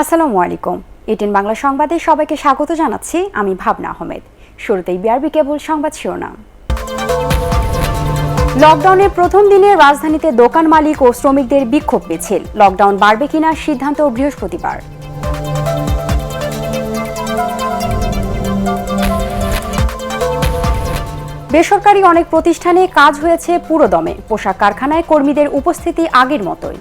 আসসালামু আলাইকুম। এটিএন বাংলা সংবাদে সবাইকে স্বাগত জানাচ্ছি আমি ভাবনা আহমেদ। শুরুতেই বিআরবি কেবল সংবাদ শিরোনাম। লকডাউনের প্রথম দিনে রাজধানীতে দোকান মালিক ও শ্রমিকদের বিক্ষোভ মিছিল। লকডাউন বাড়বে কিনা সিদ্ধান্ত বৃহস্পতিবার। বেসরকারি অনেক প্রতিষ্ঠানে কাজ হয়েছে পুরোদমে। পোশাক কারখানায় কর্মীদের উপস্থিতি আগের মতোই।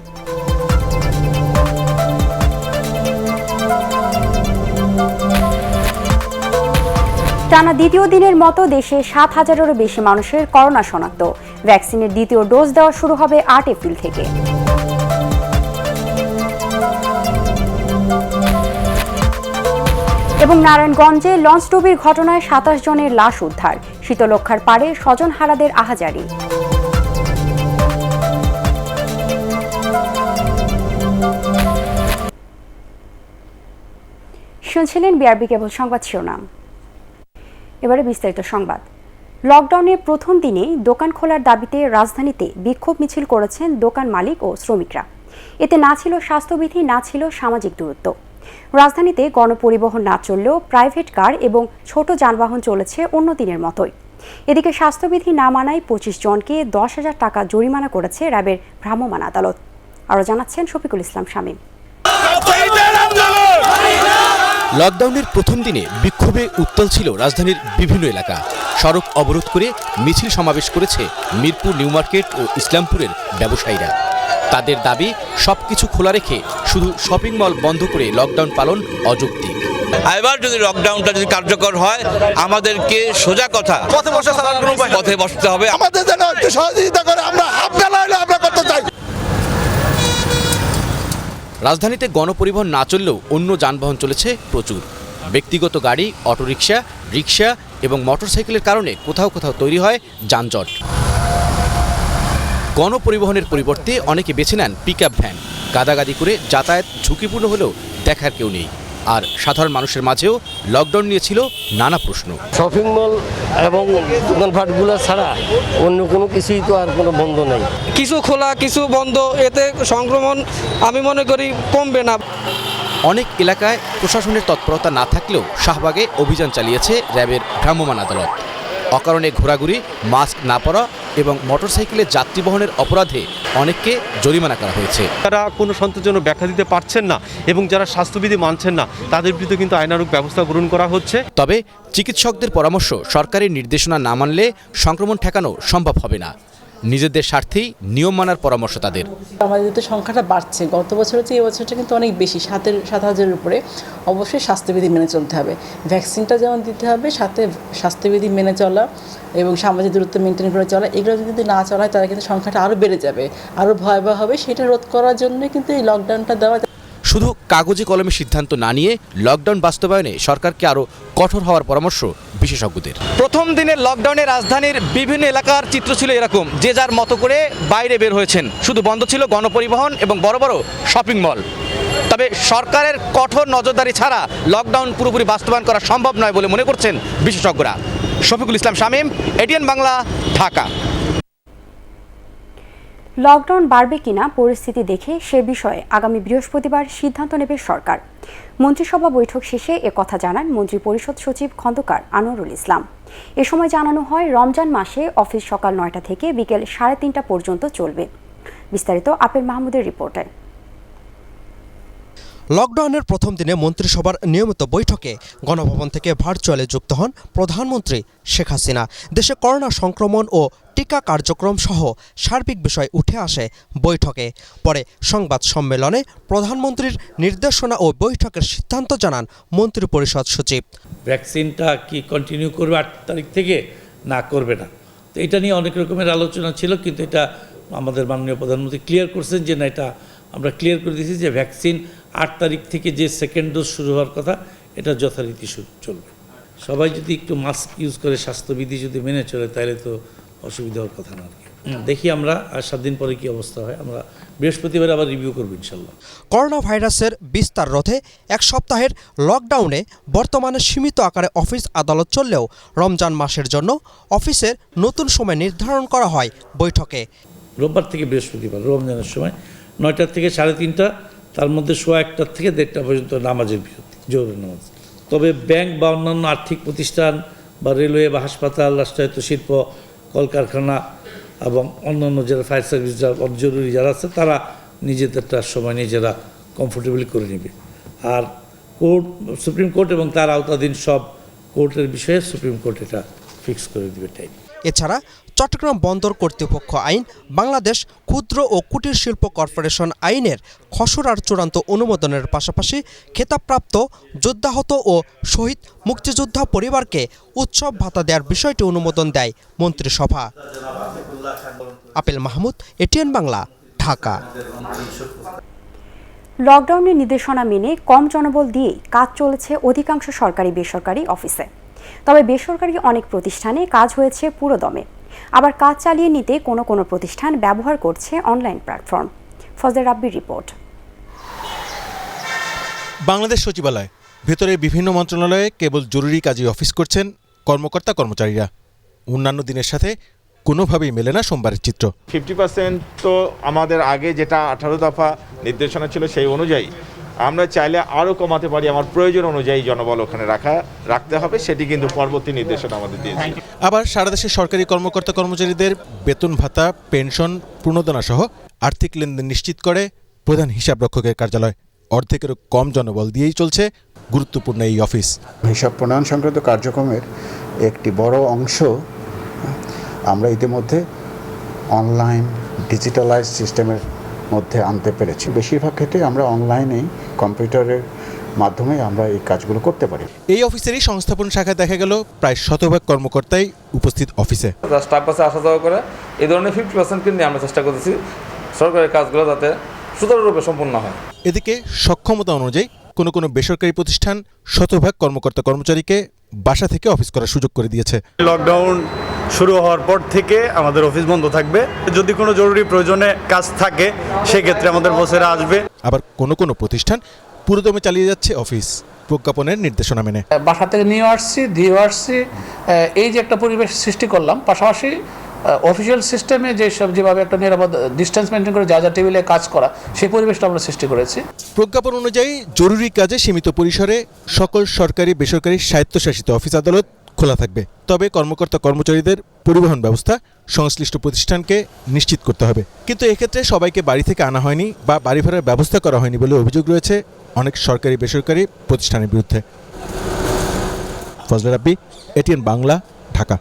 টানা দ্বিতীয় দিনের মতো দেশে ৭,০০০-এরও বেশি মানুষের করোনা শনাক্ত। ভ্যাকসিনের দ্বিতীয় ডোজ দেওয়া শুরু হবে ৮ এপ্রিল থেকে। এবং নারায়ণগঞ্জে লঞ্চডুবির ঘটনায় ২৭ জনের লাশ উদ্ধার। শীতলক্ষ্যার পাড়ে স্বজনহারাদের আহাজারি। শুনছিলেন বিআরবি কেবল সংবাদ শিরোনাম। এবারে বিস্তারিত সংবাদ। লকডাউনের প্রথম দিনেই দোকান খোলার দাবিতে রাজধানীতে বিক্ষোভ মিছিল করেছেন দোকান মালিক ও শ্রমিকরা। এতে না ছিল স্বাস্থ্যবিধি, না ছিল সামাজিক দূরত্ব। রাজধানীতে গণপরিবহন না চললেও প্রাইভেট কার এবং ছোট যানবাহন চলেছে অন্য দিনের মতোই। এদিকে স্বাস্থ্যবিধি না মানায় ২৫ জনকে ১০,০০০ টাকা জরিমানা করেছে র্যাবের ভ্রাম্যমাণ আদালত। আরও জানাচ্ছেন শফিকুল ইসলাম শামীম। লকডাউনের প্রথম দিনে বিক্ষোভে উত্তাল ছিল রাজধানীর বিভিন্ন এলাকা। সড়ক অবরোধ করে মিছিল সমাবেশ করেছে মিরপুর নিউ মার্কেট ও ইসলামপুরের ব্যবসায়ীরা। তাদের দাবি সবকিছু খোলা রেখে শুধু শপিং মল বন্ধ করে লকডাউন পালন অযৌক্তিক। এবার যদি লকডাউনটা যদি কার্যকর হয়, আমাদেরকে সোজা কথা পথে বসতে হবে। আমাদের যেন একটু সহযোগিতা করে, আমরা আপনারা করতে চাই। রাজধানীতে গণপরিবহন না চললেও অন্য যানবাহন চলেছে প্রচুর। ব্যক্তিগত গাড়ি, অটোরিকশা, রিকশা এবং মোটরসাইকেলের কারণে কোথাও কোথাও তৈরি হয় যানজট। গণপরিবহনের পরিবর্তে অনেকে বেছে নেন পিকআপ ভ্যান। গাদাগাদি করে যাতায়াত ঝুঁকিপূর্ণ হলেও দেখার কেউ নেই। আর সাধারণ মানুষের মাঝেও লকডাউন নিয়ে ছিল নানা প্রশ্ন। শপিং মল এবং দোকানপাটগুলো ছাড়া অন্য কোনো কিছুই তো আর কোনো বন্ধ নেই। কিছু খোলা, কিছু বন্ধ, এতে সংক্রমণ আমি মনে করি কমবে না। অনেক এলাকায় প্রশাসনের তৎপরতা না থাকলেও শাহবাগে অভিযান চালিয়েছে র্যাবের ভ্রাম্যমাণ আদালত। অকারণে ঘোরাঘুরি, মাস্ক না পরা এবং মোটরসাইকেলে যাত্রী বহনের অপরাধে অনেককে জরিমানা করা হয়েছে। যারা কোনো সন্তোষজনক ব্যাখ্যা দিতে পারছেন না এবং যারা স্বাস্থ্যবিধি মানছেন না, তাদের বিরুদ্ধে কিন্তু আইনানুগ ব্যবস্থা গ্রহণ করা হচ্ছে। তবে চিকিৎসকদের পরামর্শ, সরকারের নির্দেশনা না মানলে সংক্রমণ ঠেকানো সম্ভব হবে না। নিজেদের স্বার্থেই নিয়ম মানার পরামর্শ তাদের। আমাদের তো সংখ্যাটা বাড়ছে, গত বছরের চেয়ে এবছরটা কিন্তু অনেক বেশি, ৭,০০০-এর উপরে। অবশ্যই স্বাস্থ্যবিধি মেনে চলতে হবে, ভ্যাকসিনটা যেমন দিতে হবে, সাথে স্বাস্থ্যবিধি মেনে চলা এবং সামাজিক দূরত্ব মেনটেন করে চলা। এগুলো যদি না চলা হয় তাহলে কিন্তু সংখ্যাটা আরও বেড়ে যাবে, আরও ভয়াবহ হবে। সেটা রোধ করার জন্যই কিন্তু এই লকডাউনটা দেওয়া। শুধু কাগজে কলমে সিদ্ধান্ত না নিয়ে লকডাউন বাস্তবায়নে সরকারকে আরও কঠোর হওয়ার পরামর্শ বিশেষজ্ঞদের। প্রথম দিনের লকডাউনে রাজধানীর বিভিন্ন এলাকার চিত্র ছিল এরকম, যে যার মতো করে বাইরে বের হয়েছেন। শুধু বন্ধ ছিল গণপরিবহন এবং বড় বড় শপিং মল। তবে সরকারের কঠোর নজরদারি ছাড়া লকডাউন পুরোপুরি বাস্তবায়ন করা সম্ভব নয় বলে মনে করছেন বিশেষজ্ঞরা। শফিকুল ইসলাম শামীম, এটিএন বাংলা, ঢাকা। লকডাউন বাড়বে কিনা পরিস্থিতি দেখে সে বিষয়ে আগামী বৃহস্পতিবার সিদ্ধান্ত নেবে সরকার। মন্ত্রিসভা বৈঠক শেষে একথা জানান মন্ত্রিপরিষদ সচিব খন্দকার আনোয়ারুল ইসলাম। এ সময় জানানো হয়, রমজান মাসে অফিস সকাল ৯টা থেকে বিকেল ৩:৩০ পর্যন্ত চলবে। বিস্তারিত আপেল মাহমুদের রিপোর্টে। লকডাউনের প্রথম দিনে মন্ত্রিসভার নিয়মিত বৈঠকে গণভবন থেকে ভার্চুয়ালে যুক্ত হন প্রধানমন্ত্রী শেখ হাসিনা। দেশে করোনা সংক্রমণ ও টিকা কার্যক্রম সহ সার্বিক বিষয় উঠে আসে বৈঠকে। পরে সংবাদ সম্মেলনে প্রধানমন্ত্রীর নির্দেশনা ও বৈঠকের সিদ্ধান্ত জানান মন্ত্রিপরিষদ সচিব। ভ্যাকসিনটা কি কন্টিনিউ করবে ৮ তারিখ থেকে, না করবে না, তো এটা নিয়ে অনেক রকমের আলোচনা ছিল, কিন্তু এটা আমাদের মাননীয় প্রধানমন্ত্রী ক্লিয়ার করছেন যে না, এটা আমরা ক্লিয়ার করে দিয়েছি যে ভ্যাকসিন ৮ তারিখ থেকে যে সেকেন্ড ডোজ শুরু হওয়ার কথা, এটা যথারীতি চলবে। সবাই যদি একটু মাস্ক ইউজ করে, স্বাস্থ্যবিধি যদি মেনে চলে, তাহলে তো অসুবিধা হওয়ার কথা না। দেখি আমরা আর 7 দিন পরে কি অবস্থা হয়, আমরা বৃহস্পতিবার আবার রিভিউ করবো ইনশাল্লাহ। করোনা ভাইরাসের বিস্তার রোধে ১ সপ্তাহের লকডাউনে বর্তমানে সীমিত আকারে অফিস আদালত চললেও রমজান মাসের জন্য অফিসের নতুন সময় নির্ধারণ করা হয় বৈঠকে। রোববার থেকে বৃহস্পতিবার রমজানের সময় ৯টা থেকে ৩:৩০ তার মধ্যে 1:15 থেকে 1:30 পর্যন্ত নামাজের বিরতি, জরুরি নামাজ। তবে ব্যাংক বা অন্যান্য আর্থিক প্রতিষ্ঠান বা রেলওয়ে বা হাসপাতাল, রাষ্ট্রায়ত্ত শিল্প, কলকারখানা এবং অন্যান্য যারা ফায়ার সার্ভিস জরুরি যারা আছে তারা নিজেদেরটা সময় নিজেরা কমফোর্টেবলি করে নেবে। আর কোর্ট, সুপ্রিম কোর্ট এবং তার আওতাধীন সব কোর্টের বিষয়ে সুপ্রিম কোর্ট এটা ফিক্স করে দেবে টাইম। এছাড়া চট্টগ্রাম বন্দর কর্তৃপক্ষ আইন, বাংলাদেশ ক্ষুদ্র ও কুটির শিল্প কর্পোরেশন আইনের খসড়ার চূড়ান্ত অনুমোদনের পাশাপাশি খেতাবপ্রাপ্ত যোদ্ধাহত ও শহীদ মুক্তিযোদ্ধা পরিবারকে উৎসব ভাতা দেওয়ার বিষয়টি অনুমোদন দেয় মন্ত্রিসভা। Apple Mahmud, ATN Bangla, Dhaka. লকডাউনের নির্দেশনা মেনে কম জনবল দিয়ে কাজ চলেছে অধিকাংশ সরকারি বেসরকারি অফিসে। তবে বেসরকারি অনেক প্রতিষ্ঠানে কাজ হয়েছে পুরোদমে। আবার কাজ চালিয়ে নিতে কোনো কোনো প্রতিষ্ঠান ব্যবহার করছে অনলাইন প্ল্যাটফর্ম। ফজলে রাব্বির রিপোর্ট। বাংলাদেশ সচিবালয় ভেতরে বিভিন্ন মন্ত্রণালয়ে কেবল জরুরি কাজে অফিস করছেন কর্মকর্তা কর্মচারীরা। অন্যান্য দিনের সাথে কোনোভাবেই মেলে না সোমবারের চিত্র। 50% তো আমাদের আগে যেটা 18 দফা নির্দেশনা ছিল সেই অনুযায়ী আমরা চাইলে আরও কমাতে পারি। আমার প্রয়োজন অনুযায়ী জনবল ওখানে রাখতে হবে, সেটি কিন্তু পরবর্তী নির্দেশনা আমাদের দিয়েছে। আবার সারা দেশের সরকারি কর্মকর্তা কর্মচারীদের বেতন ভাতা, পেনশন, প্রণোদনা সহ আর্থিক লেনদেন নিশ্চিত করে প্রধান হিসাবরক্ষকের কার্যালয়। অর্ধেকেরও কম জনবল দিয়েই চলছে গুরুত্বপূর্ণ এই অফিস। হিসাব প্রণয়ন সংক্রান্ত কার্যক্রমের একটি বড় অংশ আমরা ইতিমধ্যে অনলাইন ডিজিটালাইজ সিস্টেমের মধ্যে আনতে পেরেছি। বেশিরভাগ ক্ষেত্রে আমরা অনলাইনেই কম্পিউটারের মাধ্যমে আমরা এই কাজগুলো করতে পারি। এই অফিসেরই সংস্থাপন শাখায় দেখা গেল প্রায় 100% কর্মকর্তাই উপস্থিত অফিসে। স্টাফ বাসে আসা যাওয়া করে এই ধরনের 50% কিন্তু আমরা চেষ্টা করতেছি সরকারের কাজগুলো যাতে সুচারুরূপে সম্পন্ন হয়। এদিকে সক্ষমতা অনুযায়ী কোনো কোনো বেসরকারি প্রতিষ্ঠান 100% কর্মকর্তা কর্মচারীকে বাসা থেকে অফিস করার সুযোগ করে দিয়েছে। লকডাউন শুরু হওয়ার পর থেকে আমাদের অফিস বন্ধ থাকবে। যদি কোনো জরুরি প্রয়োজনে কাজ থাকে সেক্ষেত্রে আমাদের বসেরা আসবে। আবার কোনো কোনো প্রতিষ্ঠান পুরোদমে চালিয়ে যাচ্ছে অফিস, প্রজ্ঞাপনের নির্দেশনা মেনে। বাসা থেকে দিয়ে আসছি, এই যে একটা পরিবেশ সৃষ্টি করলাম, পাশাপাশি অফিসিয়াল সিস্টেমে যেভাবে একটা নিরাপদ ডিস্টেন্স মেনটেন করে যা টেবিলে কাজ করা, সেই পরিবেশটা আমরা সৃষ্টি করেছি। প্রজ্ঞাপন অনুযায়ী জরুরি কাজে সীমিত পরিসরে সকল সরকারি বেসরকারি স্বায়ত্তশাসিত অফিস আদালত খোলা থাকবে। তবে কর্মকর্তা কর্মচারীদের পরিবহন ব্যবস্থা সংশ্লিষ্ট প্রতিষ্ঠানকে নিশ্চিত করতে হবে। কিন্তু এক্ষেত্রে সবাইকে বাড়ি থেকে আনা হয়নি বা বাড়ি ভাড়ার ব্যবস্থা করা হয়নি বলে অভিযোগ রয়েছে অনেক সরকারি বেসরকারি প্রতিষ্ঠানের বিরুদ্ধে। ফজলে রাব্বি, এটিএন বাংলা, ঢাকা।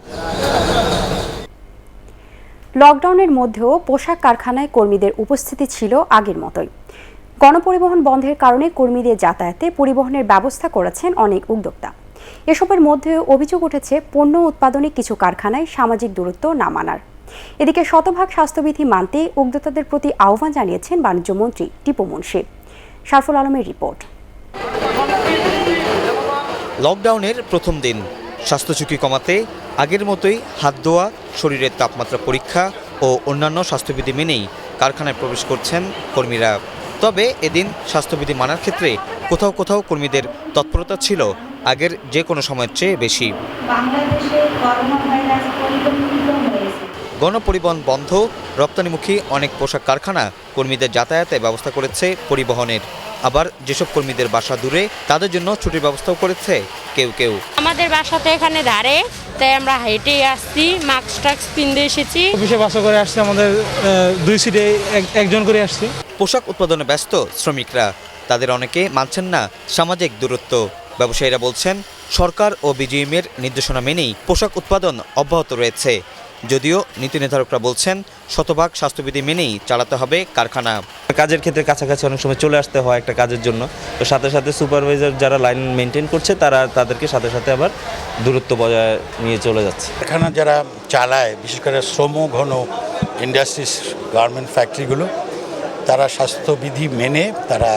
লকডাউনের মধ্যেও পোশাক কারখানায় কর্মীদের উপস্থিতি ছিল আগের মতোই। গণপরিবহন বন্ধের কারণে কর্মীদের যাতায়াতে পরিবহনের ব্যবস্থা করেছেন অনেক উদ্যোক্তা। এসবের মধ্যে অভিযোগ উঠেছে পণ্য উৎপাদনে কিছু কারখানায় সামাজিক দূরত্ব না মানার। এদিকে শতভাগ স্বাস্থ্যবিধি মানতে উদ্যোক্তাদের প্রতি আহ্বান জানিয়েছেন বাণিজ্যমন্ত্রী টিপু মুন্সি। শারফুল আলমের রিপোর্ট। লকডাউনের প্রথম দিন স্বাস্থ্য ঝুঁকি কমাতে আগের মতোই হাত ধোয়া, শরীরের তাপমাত্রা পরীক্ষা ও অন্যান্য স্বাস্থ্যবিধি মেনেই কারখানায় প্রবেশ করছেন কর্মীরা। তবে এদিন স্বাস্থ্যবিধি মানার ক্ষেত্রে কোথাও কোথাও কর্মীদের তৎপরতা ছিল আগের যে কোনো সময়ের চেয়ে বেশি। গণপরিবহন বন্ধ, রপ্তানিমুখী অনেক পোশাক কারখানা কর্মীদের যাতায়াতে ব্যবস্থা করেছে পরিবহনের। আবার যেসব কর্মীদের বাসা দূরে তাদের জন্য ছুটির ব্যবস্থাও করেছে কেউ কেউ। আমাদের বাসাতে এখানে ধারে, তাই আমরা হেঁটে আসছি, মাস্ক টাস্ক পিনতে এসেছি। অফিসে বাসা করে আসছি, আমাদের 2 সিটে একজন করে আসছি। পোশাক উৎপাদনে ব্যস্ত শ্রমিকরা, তাদের অনেকে মানছেন না সামাজিক দূরত্ব। ব্যবসায়ীরা বলছেন সরকার ও বিজিএমের নির্দেশনা মেনেই পোশাক উৎপাদন অব্যাহত রয়েছে। যদিও নীতি নির্ধারকরা বলছেন শতভাগ স্বাস্থ্যবিধি মেনেই চালাতে হবে কারখানা। কাজের ক্ষেত্রে কাছাকাছি অনেক সময় চলে আসতে হয় একটা কাজের জন্য, তো সাথে সাথে সুপারভাইজার যারা লাইন মেনটেন করছে তাদেরকে সাথে সাথে আবার দূরত্ব বজায় নিয়ে চলে যাচ্ছে। কারখানা যারা চালায়, বিশেষ করে শ্রম ঘন ইন্ডাস্ট্রিজ, গার্মেন্ট ফ্যাক্টরিগুলো, তারা স্বাস্থ্যবিধি মেনে তারা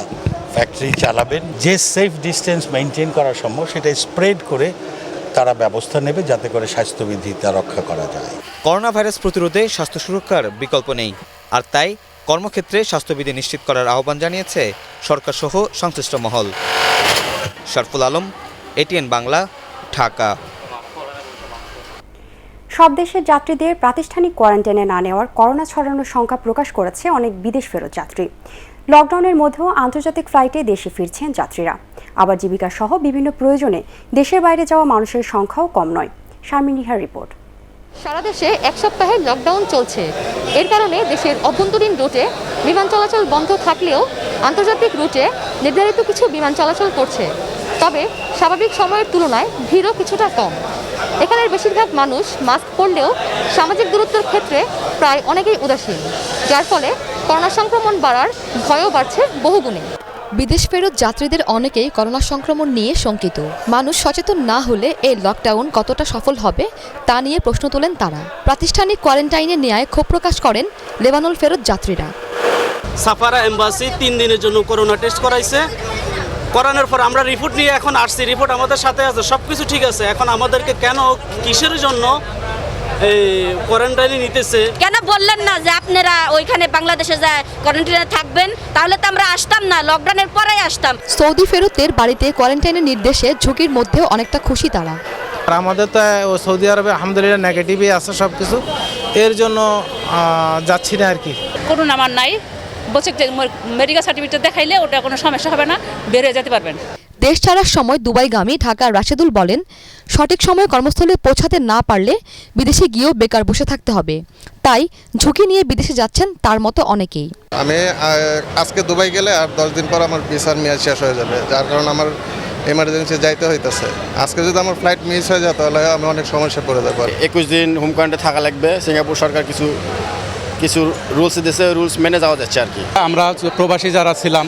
ফ্যাক্টরি চালাবেন। যে সেফ ডিস্টেন্স মেনটেন করা সম্ভব সেটা স্প্রেড করে তারা ব্যবস্থা নেবে যাতে করে স্বাস্থ্যবিধিটা রক্ষা করা যায়। করোনা ভাইরাস প্রতিরোধে স্বাস্থ্য সুরক্ষার বিকল্প নেই, আর তাই কর্মক্ষেত্রে স্বাস্থ্যবিধি নিশ্চিত করার আহ্বান জানিয়েছে সরকার সহ সংশ্লিষ্ট মহল। শারফুল আলম, এটিএন বাংলা, ঢাকা। সব দেশের যাত্রীদের প্রাতিষ্ঠানিক কোয়ারেন্টাইনে না নেওয়ার করোনা ছড়ানোর সংখ্যা প্রকাশ করেছে অনেক বিদেশ ফেরত যাত্রী। লকডাউনের মধ্যেও আন্তর্জাতিক ফ্লাইটে দেশে ফিরছেন যাত্রীরা। আবার জীবিকা সহ বিভিন্ন প্রয়োজনে দেশের বাইরে যাওয়া মানুষের সংখ্যাও কম নয়। শারমিন রিহার রিপোর্ট। সারা দেশে এক সপ্তাহের লকডাউন চলছে। এর কারণে দেশের অভ্যন্তরীণ রুটে বিমান চলাচল বন্ধ থাকলেও আন্তর্জাতিক রুটে নির্ধারিত কিছু বিমান চলাচল করছে। তবে স্বাভাবিক সময়ের তুলনায় ভিড়ও কিছুটা কম। এখানের বেশিরভাগ মানুষ মাস্ক পরলেও সামাজিক দূরত্বের ক্ষেত্রে প্রায় অনেকেই উদাসীন, যার ফলে করোনা সংক্রমণ বাড়ার ভয়ও বাড়ছে বহুগুণে। বিদেশ ফেরত যাত্রীদের অনেকেই করোনা সংক্রমণ নিয়ে শঙ্কিত। মানুষ সচেতন না হলে এই লকডাউন কতটা সফল হবে তা নিয়ে প্রশ্ন তোলেন তারা। প্রাতিষ্ঠানিক কোয়ারেন্টাইনে নেয় ক্ষোভ প্রকাশ করেন লেবানন ফেরত যাত্রীরা। সাফারা এম্বাসি 3 দিনের জন্য করোনা টেস্ট করাইছে। করানোর পর আমরা রিপোর্ট নিয়ে এখন আসছি, রিপোর্ট আমাদের সাথে আছে, সব কিছু ঠিক আছে। এখন আমাদেরকে কেন কিসের জন্য কোয়ারেন্টাইনে নিতেছে? কেন বললেন না যে আপনারা ওইখানে বাংলাদেশে যায় কোয়ারেন্টাইনে থাকবেন? তাহলে তো আমরা আসতাম না, লকডাউনের পরেই আসতাম। সৌদি ফেরতের বাড়িতে কোয়ারেন্টাইনের নির্দেশে ঝুঁকির মধ্যেও অনেকটা খুশি তারা। আমাদের তো সৌদি আরবে আলহামদুলিল্লাহ নেগেটিভই আছে সব কিছু, এর জন্য যাচ্ছি না আর কি। করুন আমার নাই বলছে, মেডিকেল সার্টিফিকেট দেখাইলে ওটা কোনো সমস্যা হবে না, বের হয়ে যেতে পারবেন। দেশ ছাড়ার সময় দুবাইগামী ঢাকার রাশেদুল বলেন, সঠিক সময়ে কর্মস্থলে পৌঁছাতে না পারলে বিদেশে গিয়েও বেকার বসে থাকতে হবে। তাই ঝুঁকি নিয়ে বিদেশে যাচ্ছেন তার মতো অনেকেই। আমি আজকে দুবাই গেলে আর 10 দিন পর আমার ভিসার মেয়াদ শেষ হয়ে যাবে, যার কারণে আমার এমার্জেন্সি যাইতে হইতেছে। আজকে যদি আমার ফ্লাইট মিস হয়ে যায় তাহলে আমি অনেক সমস্যা পড়ে যাবো। 21 দিন হোম কোয়ারেন্টাইনে থাকা লাগবে। সিঙ্গাপুর সরকার কিছু রুলস দিয়েছে, রুলস মেনে যাওয়া যাচ্ছে আর কি। আমরা প্রবাসী যারা ছিলাম,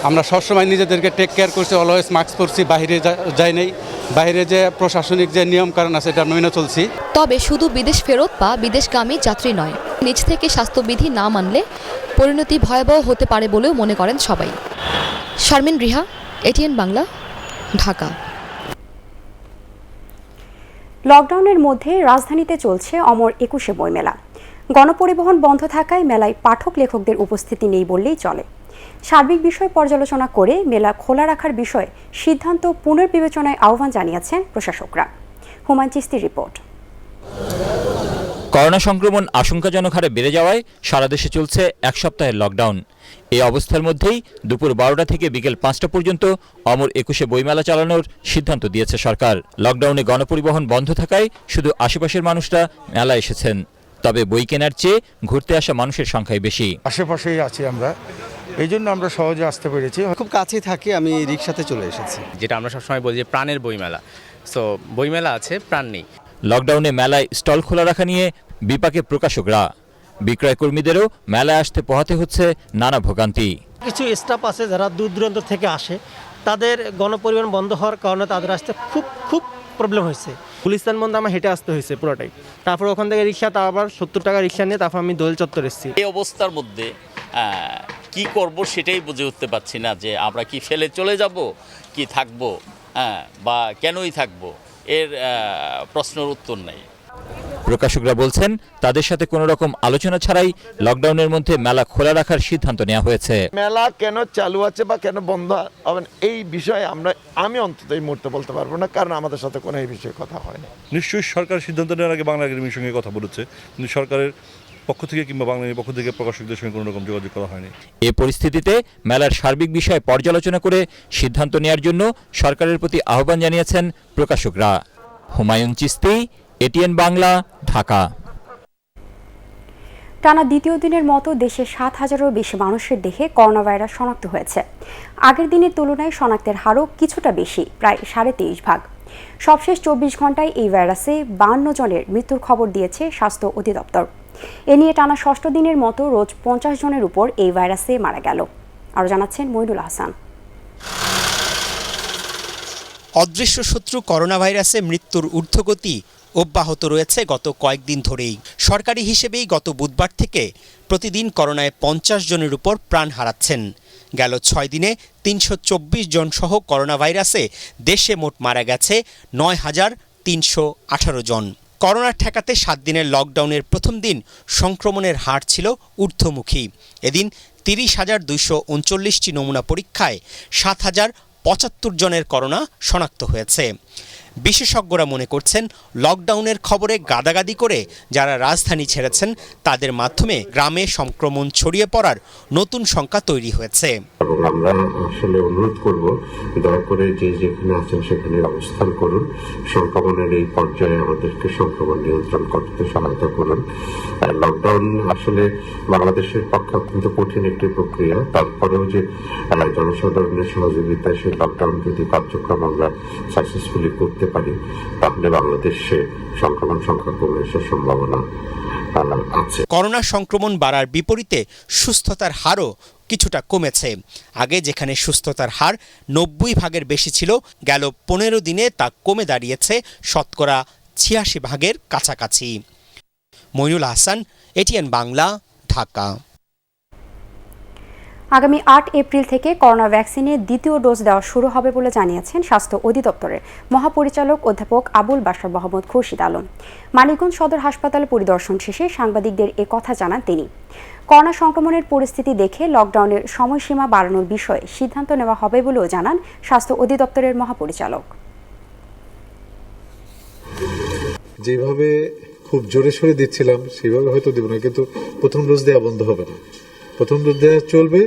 আমরা সবসময় নিজেদেরকে টেক কেয়ার করছি, অলওয়েজ মাস্ক পরছি, বাইরে যাই নেই, বাইরে যে প্রশাসনিক যে নিয়ম কারণ আছে এটা মেনে চলছি। তবে শুধু বিদেশ ফেরত বা বিদেশগামী যাত্রী নয়, নিজ থেকে স্বাস্থ্যবিধি না মানলে পরিণতি ভয়াবহ হতে পারে বলেও মনে করেন সবাই। শারমিন রিহা, এটিএন বাংলা, ঢাকা। লকডাউনের মধ্যে রাজধানীতে চলছে অমর 21শে বইমেলা। গণপরিবহন বন্ধ থাকায় মেলায় পাঠক লেখকদের উপস্থিতি নেই বললেই চলে। সার্বিক বিষয় পর্যালোচনা করে মেলা খোলা রাখার বিষয়ে সিদ্ধান্ত পুনর্বিবেচনায় আহ্বান জানিয়েছেন প্রশাসকরা। হুমায়ুন চিস্তির রিপোর্ট। করোনা সংক্রমণ আশঙ্কাজনক হারে বেড়ে যাওয়ায় সারা দেশে চলছে এক সপ্তাহের লকডাউন। এই অবস্থার মধ্যেই দুপুর 12টা থেকে বিকেল 5টা পর্যন্ত অমর 21শে বইমেলা চালানোর সিদ্ধান্ত দিয়েছে সরকার। লকডাউনে গণপরিবহন বন্ধ থাকায় শুধু আশেপাশের মানুষরা মেলা এসেছেন। তবে বই কেনার চেয়ে ঘুরতে আসা মানুষের সংখ্যাই বেশি। আশেপাশেই আছি আমরা, এই জন্য আমরা সহজে আসতে পেরেছি। খুব কাছেই থাকি, আমি রিক্সাতে চলে এসেছি। যেটা আমরা সবসময় বলি যে প্রাণের বইমেলা, সো বইমেলা আছে, প্রাণ নেই। লকডাউনে মেলায় স্টল খোলা রাখা নিয়ে বিপাকে প্রকাশকরা। বিক্রয় কর্মীদেরও মেলায় আসতে পোহাতে হচ্ছে নানা ভোগান্তি। কিছু স্টাফ আছে যারা দূর দূরান্ত থেকে আসে, তাদের গণপরিবহন বন্ধ হওয়ার কারণে তাদের আসতে খুব প্রবলেম হয়েছে। গুলিস্তান বন্ধ আমার হেঁটে আসতে হয়েছে পুরোটাই। তারপর ওখান থেকে রিক্সা, তা আবার 70 টাকা রিক্সা নিয়ে তারপর আমি দোল চত্বর এসেছি। এই অবস্থার মধ্যে কি করব সেটাই বুঝে উঠতে পারছি না, যে আমরা কি ফেলে চলে যাব, কি থাকবো, বা কেনই থাকবো, এর প্রশ্নের উত্তর নেই। প্রকাশকরা বলছেন তাদের সাথে কোনো রকম আলোচনা ছাড়াই লকডাউনের মধ্যে মেলা খোলা রাখার সিদ্ধান্ত নেওয়া হয়েছে। মেলা কেন চালু আছে বা কেন বন্ধ হবে এই বিষয়ে আমি অন্তত এই মুহূর্তে বলতে পারবো না, কারণ আমাদের সাথে কোনো এই বিষয়ে কথা হয়নি। নিশ্চয়ই সরকার সিদ্ধান্ত নেওয়ার আগে বাংলা একাডেমির সঙ্গে কথা বলেছে, কিন্তু সরকারের পক্ষ থেকে কিংবা বাংলা পক্ষ থেকে প্রকাশকদের সঙ্গে কোনো রকম যোগাযোগ করা হয়নি। এ পরিস্থিতিতে মেলার সার্বিক বিষয় পর্যালোচনা করে সিদ্ধান্ত নেওয়ার জন্য সরকারের প্রতি আহ্বান জানিয়েছেন প্রকাশকরা। হুমায়ুন চিস্তি, এটিএন বাংলা, ঢাকা। টানা দ্বিতীয় দিনের মতো দেশে 7,000-এরও বেশি মানুষের দেহে করোনা ভাইরাস শনাক্ত হয়েছে। আগের দিনের তুলনায় শনাক্তের হারও কিছুটা বেশি, প্রায় 23.5 ভাগ। সবশেষ 24 ঘন্টায় এই ভাইরাসে 52 জনের মৃত্যুর খবর দিয়েছে স্বাস্থ্য অধিদপ্তর। এ নিয়ে টানা 6ষ্ঠ দিনের মতো রোজ 50 জনের উপর এই ভাইরাসে মারা গেল। আরও জানাচ্ছেন মইনুল হাসান। অদৃশ্য শত্রু করোনা ভাইরাসে মৃত্যুর ঊর্ধ্বগতি অব্যাহত রয়েছে গত কয়েকদিন ধরেই। সরকারি হিসেবেই গত বুধবার থেকে প্রতিদিন করোনায় 50 জনের উপর প্রাণ হারাচ্ছেন। গেল 6 দিনে 324 জন সহ করোনা ভাইরাসে দেশে মোট মারা গেছে 9,318 জন। করোনা ঠেকাতে 7 দিনের লকডাউনের প্রথম দিন সংক্রমণের হার ছিল ঊর্ধ্বমুখী। এদিন 30,239টি নমুনা পরীক্ষায় 7,075 জনের করোনা শনাক্ত হয়েছে। বিশেষজ্ঞরা মনে করছেন লকডাউনের খবরে গাদাগাদি করে যারা রাজধানী ছেড়েছেন তাদের মাধ্যমে গ্রামে সংক্রমণ ছড়িয়ে পড়ার নতুন শঙ্কা তৈরি হয়েছে। এবং আমরা আসলে অনুরোধ করব, দয়া করে যে যেখানে আছেন সেখানে অবস্থান করুন, সংক্রমণের এই পর্যায়ে আমাদেরকে সংক্রমণ নিয়ন্ত্রণ করতে সহায়তা করুন। লকডাউন আসলে বাংলাদেশের পক্ষে অত্যন্ত কঠিন একটি প্রক্রিয়া, তারপরেও যে জনসাধারণের সহযোগিতায় সেই লকডাউন যদি কার্যক্রম আমরা সাকসেসফুলি করতে পারি, তাহলে বাংলাদেশে সংক্রমণ সংখ্যা কমে আসার সম্ভাবনা আছে। করোনা সংক্রমণ বাড়ার বিপরীতে সুস্থতার হারও কিছুটা কমেছে। আগে যেখানে সুস্থতার হার 90% বেশি ছিল, গেল 15 দিনে তা কমে দাঁড়িয়েছে শতকরা 86% কাছাকাছি। মইনুল হাসান, এটিএন বাংলা, ঢাকা। আগামী 8 এপ্রিল থেকে করোনা ভ্যাকসিনের দ্বিতীয় ডোজ দেওয়া শুরু হবে বলে জানিয়েছেন স্বাস্থ্য অধিদপ্তরের মহাপরিচালক অধ্যাপক আবুল বাশার মোহাম্মদ খুরশিদ আলম। মানিকগঞ্জ সদর হাসপাতাল পরিদর্শন শেষে সাংবাদিকদের এ কথা জানান তিনি। করোনা সংক্রমণের পরিস্থিতি দেখে লকডাউনের সময়সীমা বাড়ানোর বিষয়ে সিদ্ধান্ত নেওয়া হবে বলেও জানান স্বাস্থ্য অধিদপ্তরের মহাপরিচালক। যেভাবে খুব জোরে সোরে দিচ্ছিলাম সেভাবে হয়তো দেব না, কিন্তু প্রথম ডোজ দেওয়া বন্ধ হবে না, প্রথম ডোজ দেওয়া চলবে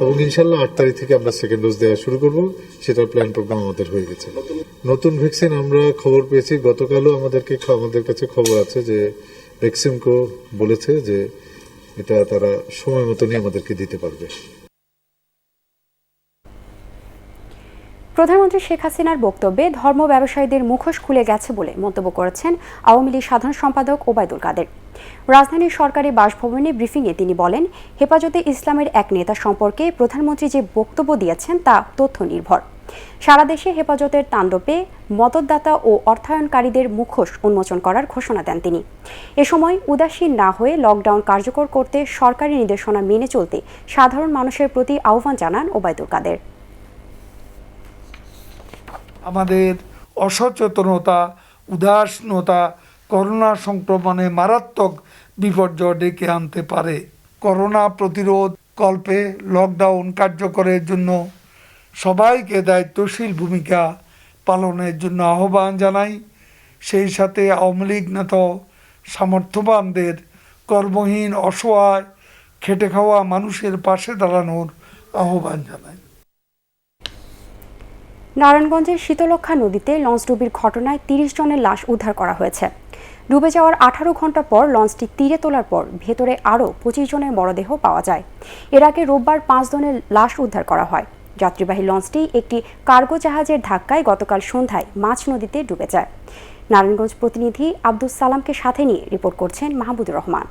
এবং ইনশাল্লাহ 8 তারিখ থেকে আমরা সেকেন্ড ডোজ দেওয়া শুরু করব। সেটার প্ল্যান প্রোগ্রাম আমাদের হয়ে গেছে। নতুন ভ্যাকসিন আমরা খবর পেয়েছি, গতকালও আমাদের কাছে খবর আছে যে ভ্যাকসিনকো বলেছে যে এটা তারা সময় মতনই আমাদেরকে দিতে পারবে। প্রধানমন্ত্রী শেখ হাসিনার বক্তব্যে ধর্ম ব্যবসায়ীদের মুখোশ খুলে গেছে বলে মন্তব্য করেছেন আওয়ামী লীগ সাধারণ সম্পাদক ওবায়দুল কাদের। রাজধানীর সরকারি বাসভবনে ব্রিফিংয়ে তিনি বলেন, হেফাজতে ইসলামের এক নেতা সম্পর্কে প্রধানমন্ত্রী যে বক্তব্য দিয়েছেন তা তথ্য নির্ভর। সারা দেশে হেফাজতের তাণ্ডবে মদতদাতা ও অর্থায়নকারীদের মুখোশ উন্মোচন করার ঘোষণা দেন তিনি। এ সময় উদাসীন না হয়ে লকডাউন কার্যকর করতে সরকারি নির্দেশনা মেনে চলতে সাধারণ মানুষের প্রতি আহ্বান জানান ওবায়দুল কাদের। আমাদের অসচেতনতা, উদাসীনতা করোনা সংক্রমণে মারাত্মক বিপর্যয় ডেকে আনতে পারে। করোনা প্রতিরোধ কল্পে লকডাউন কার্যকরের জন্য সবাইকে দায়িত্বশীল ভূমিকা পালনের জন্য আহ্বান জানাই। সেই সাথে আওয়ামী লীগ নেতা সামর্থ্যবানদের কর্মহীন, অসহায়, খেটে খাওয়া মানুষের পাশে দাঁড়ানোর আহ্বান জানাই। নারায়ণগঞ্জের শীতলক্ষা নদীতে লঞ্চডুবির ঘটনায় 30 জনের লাশ উদ্ধার করা হয়েছে। ডুবে যাওয়ার 18 ঘন্টা পর লঞ্চটি তীরে তোলার পর ভেতরে আরও 25 জনের মরদেহ পাওয়া যায়। এর আগে রোববার 5 জনের লাশ উদ্ধার করা হয়। যাত্রীবাহী লঞ্চটি একটি কার্গো জাহাজের ধাক্কায় গতকাল সন্ধ্যায় মাছ নদীতে ডুবে যায়। নারায়ণগঞ্জ প্রতিনিধি আব্দুস সালামকে সাথে নিয়ে রিপোর্ট করছেন মাহমুদুর রহমান।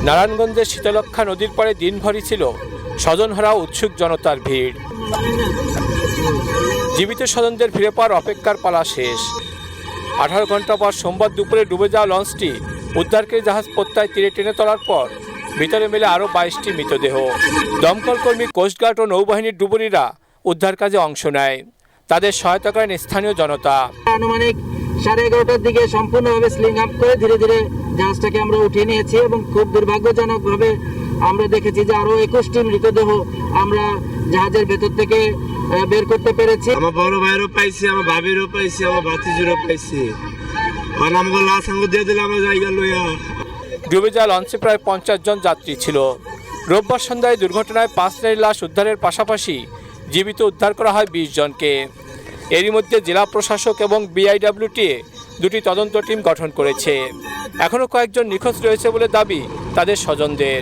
নারায়ণগঞ্জের শীতলক্ষা নদীর পরে দিনভরই ছিল স্বজনহারা উৎসুক জনতার ভিড়। জীবিত স্বজনদের ফিরে পাওয়ার অপেক্ষার পালা শেষ। 18 ঘন্টা পর সোমবার দুপুরে ডুবে যাওয়া লঞ্চটি উদ্ধারকারী জাহাজ প্রত্যয় তীরে টেনে তোলার পর ভিতরে মেলে আরও 22টি মৃতদেহ। দমকল কর্মী, কোস্টগার্ড ও নৌবাহিনীর ডুবুরিরা উদ্ধার কাজে অংশ নেয়। তাদের সহায়তা করেন স্থানীয় জনতা। আনুমানিক 11:30টার দিকে সম্পূর্ণভাবে স্লিং আপ করে ধীরে ধীরে জাহাজটাকে আমরা উঠিয়ে নিয়েছি এবং খুব দুর্ভাগ্যজনকভাবে আমরা দেখেছি যে আরো 21টি মৃতদেহ আমরা জাহাজের ভেতর থেকে বের করতে পেরেছি। আমার বড় ভাইয়েরও পাইছি, আমার ভাবিরও পাইছি, আমার ভাতিজিরও পাইছি। আর আমাকে লাশ আঙ্গুর দিয়ে দিলে আমরা জায়গা লইয়া। ডুবে যাওয়া লঞ্চে প্রায় 50 জন যাত্রী ছিল। রোববার সন্ধ্যায় দুর্ঘটনায় 5 নারীর লাশ উদ্ধারের পাশাপাশি জীবিত উদ্ধার করা হয় 20 জনকে। এরই মধ্যে জেলা প্রশাসক এবং বিআইডব্লিউটিএ দুটি তদন্ত টিম গঠন করেছে। এখনও কয়েকজন নিখোঁজ রয়েছে বলে দাবি তাদের স্বজনদের।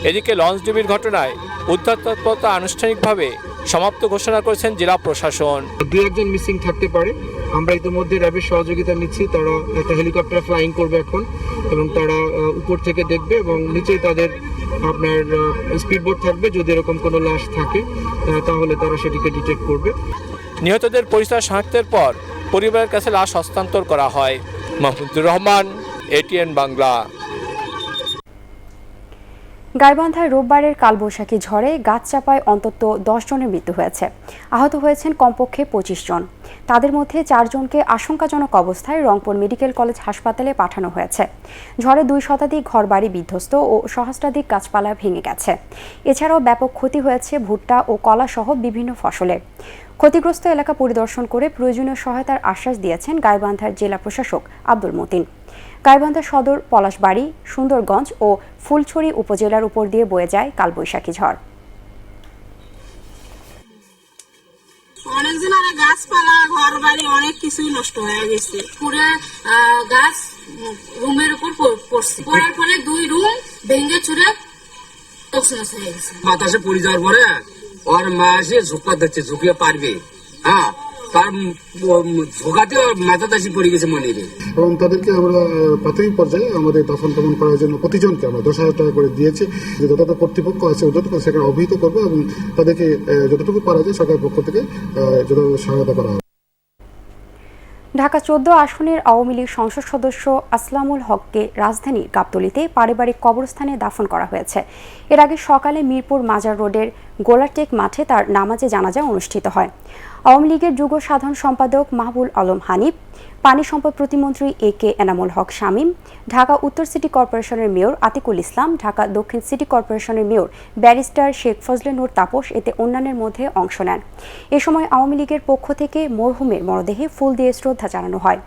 এদিকে লঞ্চডুবির ঘটনায় উদ্ধার তৎপরতা আনুষ্ঠানিকভাবে সমাপ্ত ঘোষণা করেছেন জেলা প্রশাসন। 2-1 মিসিং থাকতে পারে, আমরা ইতিমধ্যে র্যাবের সহযোগিতা নিচ্ছি। তারা একটা হেলিকপ্টার ফ্লাইং করবে এখন এবং তারা উপর থেকে দেখবে এবং নিচেই তাদের আপনার স্পিডবোট থাকবে। যদি এরকম কোনো লাশ থাকে তাহলে তারা সেটিকে ডিটেক্ট করবে। নিহতদের পরিচয় শনাক্তের পর পরিবারের কাছে লাশ হস্তান্তর করা হয়। মাহমুদুর রহমান, এটিএন বাংলা। গাইবান্ধায় রোববারের কালবৈশাখী ঝড়ে গাছ চাপায় অন্তত 10 জনের মৃত্যু হয়েছে। আহত হয়েছেন কমপক্ষে 25 জন। তাদের মধ্যে 4 জনকে আশঙ্কাজনক অবস্থায় রংপুর মেডিকেল কলেজ হাসপাতালে পাঠানো হয়েছে। ঝড়ে 2 শতাধিক ঘরবাড়ি বিধ্বস্ত ও সহস্রাধিক গাছপালা ভেঙে গেছে। এছাড়াও ব্যাপক ক্ষতি হয়েছে ভুট্টা ও কলা সহ বিভিন্ন ফসলের। ক্ষতিগ্রস্ত এলাকা পরিদর্শন করে প্রয়োজনীয় সহায়তার আশ্বাস দিয়েছেন গাইবান্ধার জেলা প্রশাসক আব্দুল মতিন। গাইবান্ধা সদর, পলাশবাড়ি, সুন্দরগঞ্জ ও ফুলছড়ি উপজেলার উপর দিয়ে বয়ে যায় কালবৈশাখী ঝড়। অনেকজন গাছপালা, ঘর বাড়ি অনেক কিছুই নষ্ট হয়ে গেছে। পুরো গাছ রুমের উপর পড়ছে, পড়ার ফলে 2 রুম ভেঙে চুরে তছনছ হয়ে গেছে। বাতাসে পড়ে যাওয়ার পরে ওর মা এসে ঝোঁকা দিচ্ছে, ঝুঁকিয়ে পারবে, হ্যাঁ, তার ঝোঁকাতে মাথা দাসি পড়ে গেছে মনিরে। এবং তাদেরকে আমরা প্রাথমিক পর্যায়ে আমাদের দফন টফন করার জন্য প্রতিজনকে আমরা 10,000 টাকা করে দিয়েছি। যে যতটা কর্তৃপক্ষ আছে যতটুকু সেখানে অবহিত করবো এবং তাদেরকে যতটুকু পারা যায় সরকারের পক্ষ থেকে যতটুকু সহায়তা করা হবে। ঢাকা 14 আসনের আওয়ামী লীগ সংসদ সদস্য আসলামুল হককে রাজধানীর গাবতলীতে পারিবারিক কবরস্থানে দাফন করা হয়েছে। এর আগে সকালে মিরপুর মাজার রোডের গোলাটেক মাঠে তার নামাজে জানাজা অনুষ্ঠিত হয়। আওয়ামী লীগের যুগ্ম সাধারণ সম্পাদক মাহবুল আলম হানিফ, পানি সম্পদ প্রতিমন্ত্রী AK এনামুল হক শামীম, ঢাকা উত্তর সিটি কর্পোরেশনের মেয়র আতিকুল ইসলাম, ঢাকা দক্ষিণ সিটি কর্পোরেশনের মেয়র ব্যারিস্টার শেখ ফজলে নূর তাপস এতে অন্যান্যের মধ্যে অংশ নেন। এ সময় আওয়ামী লীগের পক্ষ থেকে মরহুমের মরদেহে ফুল দিয়ে শ্রদ্ধা জানানো হয়।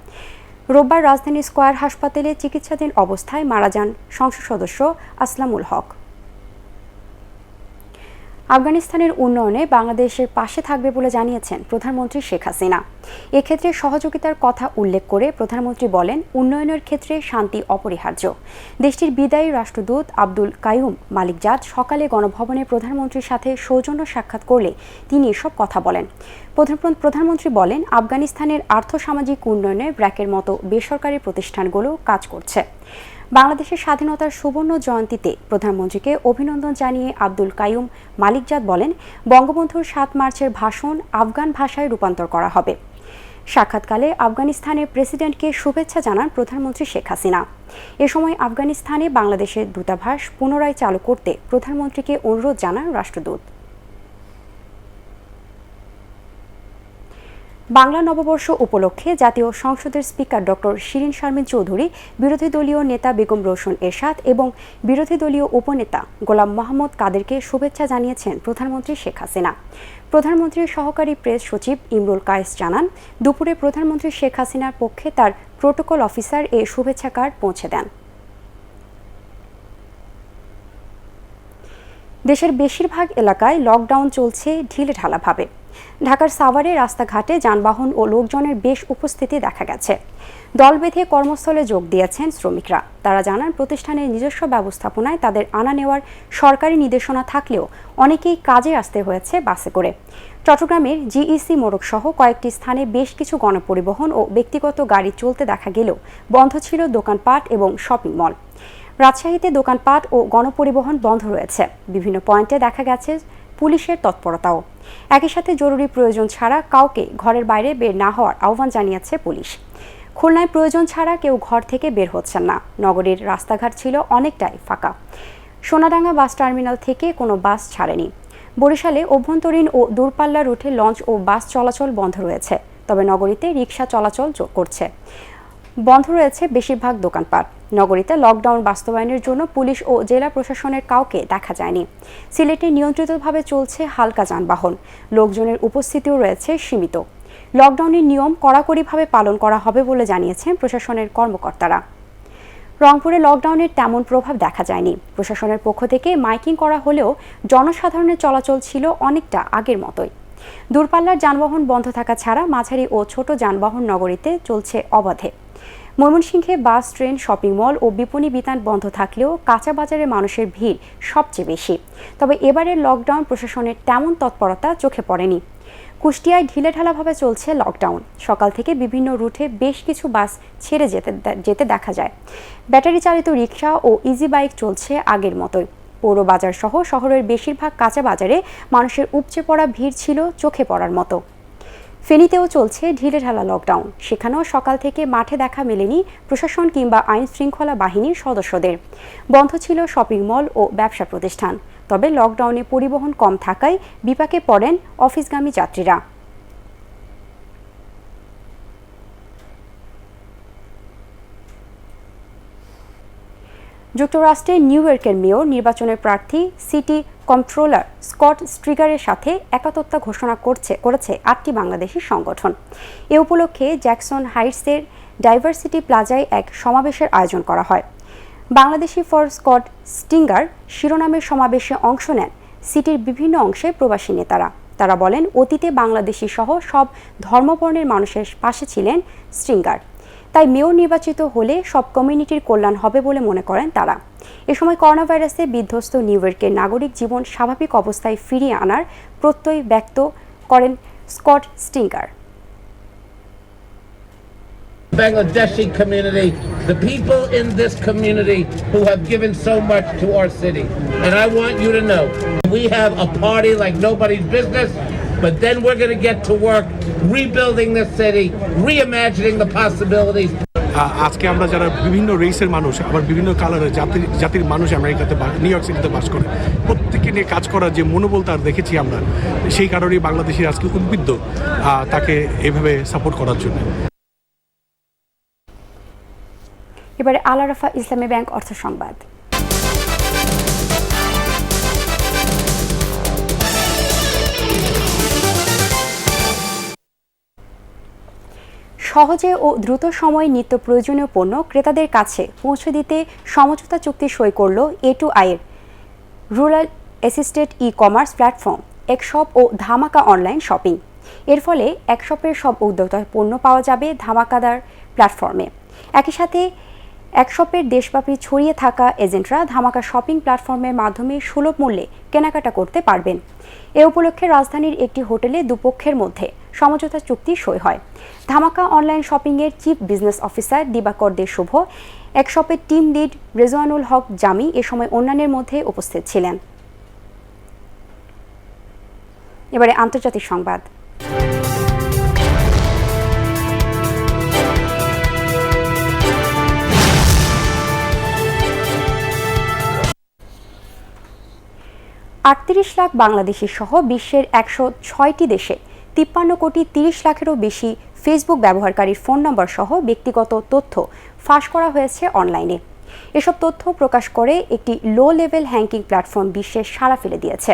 রোববার রাজধানীর স্কয়ার হাসপাতালে চিকিৎসাধীন অবস্থায় মারা যান সংসদ সদস্য আসলামুল হক। আফগানিস্তানের উন্নয়নে বাংলাদেশের পাশে থাকবে বলে জানিয়েছেন প্রধানমন্ত্রী শেখ হাসিনা। এক্ষেত্রে সহযোগিতার কথা উল্লেখ করে প্রধানমন্ত্রী বলেন, উন্নয়নের ক্ষেত্রে শান্তি অপরিহার্য। দেশটির বিদায়ী রাষ্ট্রদূত আব্দুল কাইয়ুম মালিকজাদ সকালে গণভবনে প্রধানমন্ত্রীর সাথে সৌজন্য সাক্ষাৎ করলে তিনি এসব কথা বলেন। প্রধানমন্ত্রী বলেন, আফগানিস্তানের আর্থসামাজিক উন্নয়নে ব্র্যাকের মতো বেসরকারি প্রতিষ্ঠানগুলো কাজ করছে। বাংলাদেশের স্বাধীনতার সুবর্ণ জয়ন্তীতে প্রধানমন্ত্রীকে অভিনন্দন জানিয়ে আব্দুল কাইয়ুম মালিকজাদ বলেন, বঙ্গবন্ধুর 7 মার্চের ভাষণ আফগান ভাষায় রূপান্তর করা হবে। সাক্ষাৎকালে আফগানিস্তানের প্রেসিডেন্টকে শুভেচ্ছা জানান প্রধানমন্ত্রী শেখ হাসিনা। এ সময় আফগানিস্তানে বাংলাদেশের দূতাবাস পুনরায় চালু করতে প্রধানমন্ত্রীকে অনুরোধ জানান রাষ্ট্রদূত। বাংলা নববর্ষ উপলক্ষে জাতীয় সংসদের স্পিকার ডক্টর শিরিন শারমিন চৌধুরী, বিরোধী দলীয় নেতা বেগম রওশন এরশাদ এবং বিরোধী দলীয় উপনেতা গোলাম মোহাম্মদ কাদেরকে শুভেচ্ছা জানিয়েছেন প্রধানমন্ত্রী শেখ হাসিনা। প্রধানমন্ত্রীর সহকারী প্রেস সচিব ইমরুল কায়েস জানান, দুপুরে প্রধানমন্ত্রী শেখ হাসিনার পক্ষে তার প্রোটোকল অফিসার এ শুভেচ্ছা কার্ড পৌঁছে দেন। দেশের বেশিরভাগ এলাকায় লকডাউন চলছে ঢিলেঢালাভাবে। ঢাকার সাভারে রাস্তাঘাটে যানবাহন ও লোকজনের বেশ উপস্থিতি দেখা গেছে। দল বেঁধে কর্মস্থলে যোগ দিয়েছেন শ্রমিকরা। তারা জানান, প্রতিষ্ঠানের নিজস্ব ব্যবস্থাপনায় তাদের আনা নেওয়ার সরকারি নির্দেশনা থাকলেও অনেকেই কাজে আসতে হয়েছে বাসে করে। চট্টগ্রামের GEC মোড়ক সহ কয়েকটি স্থানে বেশ কিছু গণপরিবহন ও ব্যক্তিগত গাড়ি চলতে দেখা গেলেও বন্ধ ছিল দোকানপাট এবং শপিং মল। রাজশাহীতে দোকানপাট ও গণপরিবহন বন্ধ রয়েছে। বিভিন্ন পয়েন্টে দেখা গেছে পুলিশের তৎপরতাও। একই সাথে জরুরি প্রয়োজন ছাড়া কাউকে ঘরের বাইরে বের না হওয়ার আহ্বান জানিয়েছে পুলিশ। খুলনায় প্রয়োজন ছাড়া কেউ ঘর থেকে বের হচ্ছেন না। নগরীর রাস্তাঘাট ছিল অনেকটাই ফাঁকা। সোনাডাঙ্গা বাস টার্মিনাল থেকে কোনো বাস ছাড়েনি। বরিশালে অভ্যন্তরীণ ও দূরপাল্লার রুটে লঞ্চ ও বাস চলাচল বন্ধ রয়েছে, তবে নগরীতে রিকশা চলাচল করছে। বন্ধ রয়েছে বেশিরভাগ দোকানপাট। নগরীতে লকডাউন বাস্তবায়নের জন্য পুলিশ ও জেলা প্রশাসনের কাউকে দেখা যায়নি। সিলেটে নিয়ন্ত্রিতভাবে চলছে হালকা যানবাহন। লোকজনের উপস্থিতিও রয়েছে সীমিত। লকডাউনের নিয়ম কড়াকড়িভাবে পালন করা হবে বলে জানিয়েছেন প্রশাসনের কর্মকর্তারা। রংপুরে লকডাউনের তেমন প্রভাব দেখা যায়নি। প্রশাসনের পক্ষ থেকে মাইকিং করা হলেও জনসাধারণের চলাচল ছিল অনেকটা আগের মতোই। দূরপাল্লার যানবাহন বন্ধ থাকা ছাড়া মাঝারি ও ছোট যানবাহন নগরীতে চলছে অবাধে। ময়মনসিংহে বাস, ট্রেন, শপিং মল ও বিপণী বিতান বন্ধ থাকলেও কাঁচা বাজারে মানুষের ভিড় সবচেয়ে বেশি। তবে এবারের লকডাউন প্রশাসনের তেমন তৎপরতা চোখে পড়েনি। কুষ্টিয়ায় ঢিলেঢালাভাবে চলছে লকডাউন। সকাল থেকে বিভিন্ন রুটে বেশ কিছু বাস ছেড়ে যেতে দেখা যায়। ব্যাটারি চালিত রিকশা ও ইজি বাইক চলছে আগের মতোই। পৌর বাজার সহ শহরের বেশিরভাগ কাঁচা বাজারে মানুষের উপচে পড়া ভিড় ছিল চোখে পড়ার মতো। ফেনীতেও চলছে ঢিলেঢালা লকডাউন। সেখানেও সকাল থেকে মাঠে দেখা মেলেনি প্রশাসন কিংবা আইন শৃঙ্খলা বাহিনীর সদস্যদের। বন্ধ ছিল শপিং মল ও ব্যবসা প্রতিষ্ঠান। তবে লকডাউনে পরিবহন কম থাকায় বিপাকে পড়েন অফিসগামী যাত্রীরা। যুক্তরাষ্ট্রের নিউ ইয়র্কের মেয়র নির্বাচনের প্রার্থী সিটি কন্ট্রোলার স্কট স্ট্রিগারের সাথে একাত্মতা ঘোষণা করেছে 8টি বাংলাদেশি সংগঠন। এ উপলক্ষে জ্যাকসন হাইটসের ডাইভার্সিটি প্লাজায় এক সমাবেশের আয়োজন করা হয়। বাংলাদেশি ফর স্কট স্টিঙ্গার শিরোনামের সমাবেশে অংশ নেন সিটির বিভিন্ন অংশের প্রবাসী নেতারা। তারা বলেন, অতীতে বাংলাদেশি সহ সব ধর্মবর্ণের মানুষের পাশে ছিলেন স্ট্রিঙ্গার। তাই মেয়র নির্বাচিত হলে সব কমিউনিটির কল্যাণ হবে বলে মনে করেন তারা। এ সময় করোনা ভাইরাসে বিধ্বস্ত নিউ ইয়র্কের নাগরিক জীবন স্বাভাবিক অবস্থায় ফিরিয়ে আনার প্রত্যয় ব্যক্ত করেন Scott Stinger. Bangladeshi community, the people in this community who have given so much to our city. And I want you to know, we have a party like nobody's business, but then we're going to get to work rebuilding this city, reimagining the possibilities. আজকে আমরা যারা বিভিন্ন রেসের মানুষ, আবার বিভিন্ন কালারের জাতির মানুষ আমেরিকাতে নিউ ইয়র্ক সিটিতে বাস করে, প্রত্যেককে নিয়ে কাজ করার যে মনোবল তার দেখেছি আমরা, সেই কারণেই বাংলাদেশের আজকে উদ্বুদ্ধ তাকে এভাবে সাপোর্ট করার জন্য। এবারে আল আরাফা ইসলামী ব্যাংক অর্থ সংবাদ। সহজে ও দ্রুত সময়ে নিত্য প্রয়োজনীয় পণ্য ক্রেতাদের কাছে পৌঁছে দিতে সমঝোতা চুক্তি সই করল A2I এর রুরাল অ্যাসিস্টেড ই-কমার্স প্ল্যাটফর্ম একশপ ও ধামাকা অনলাইন শপিং। এর ফলে একশপের সব উদ্যোক্তা পণ্য পাওয়া যাবে ধামাকাদার প্ল্যাটফর্মে। একই সাথে একশপের দেশব্যাপী ছড়িয়ে থাকা এজেন্টরা ধামাকা শপিং প্ল্যাটফর্মের মাধ্যমে সুলভ মূল্যে কেনাকাটা করতে পারবেন। এ উপলক্ষে রাজধানীর একটি হোটেলে দুপক্ষের মধ্যে সমঝোতা চুক্তি সই হয়। ধামাকা অনলাইন শপিংয়ের চিফ বিজনেস অফিসার দিবাকর দে শুভ, একশপের টিম লিড রেজওয়ানুল হক জামি এ সময় অন্যান্যের মধ্যে উপস্থিত ছিলেন। এবারে আন্তর্জাতিক সংবাদ। $38 লাখ বাংলাদেশি সহ বিশ্বের 106টি দেশে 53 কোটি 30 লাখেরও বেশি ফেসবুক ব্যবহারকারীর ফোন নম্বর সহ ব্যক্তিগত তথ্য ফাঁস করা হয়েছে অনলাইনে। এসব তথ্য প্রকাশ করে একটি লো লেভেল হ্যাকিং প্ল্যাটফর্ম বিশ্বের সাড়া ফেলে দিয়েছে।